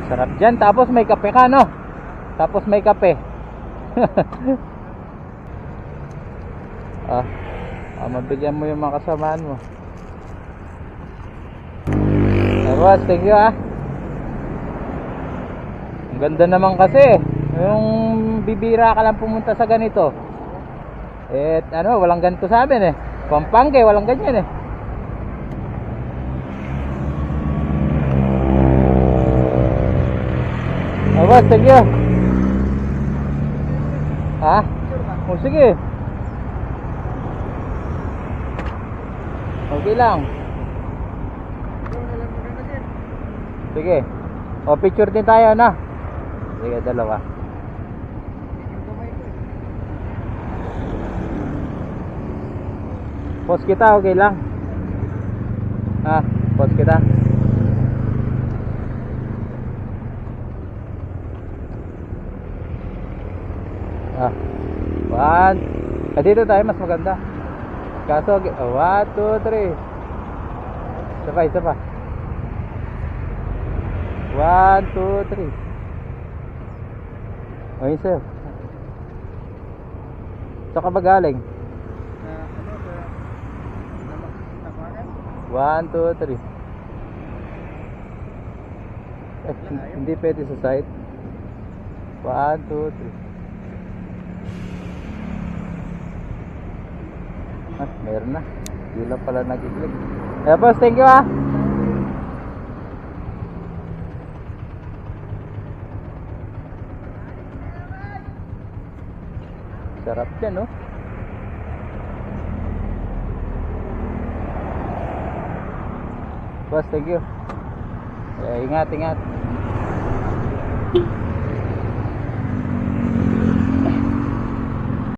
Sarap dyan. Tapos may kape ka, no? Tapos may kape. Mabigyan mo yung mga kasamaan mo. Boss, thank you ah. Ang ganda naman kasi. Yung bibira ka lang pumunta sa ganito. Walang ganito sa amin eh. Pampanga walang ganyan eh. Boss, thank you. Sige. Okay lang. Sige. Picture din tayo na. Sige, dalawa. Post kita, okay lang. Post kita. One. Dito tayo mas maganda. Kaso, 1, 2, 3. Isa pa. 1, 2, 3. Ayun sir. Saan ka ba galing? 1, 2, 3. Hindi pwede sa site. 1, 2, 3. Meron na. Hindi lang pala nag-click. Boss, thank you ah. Sarap yan, no? Boss, thank you. Ingat.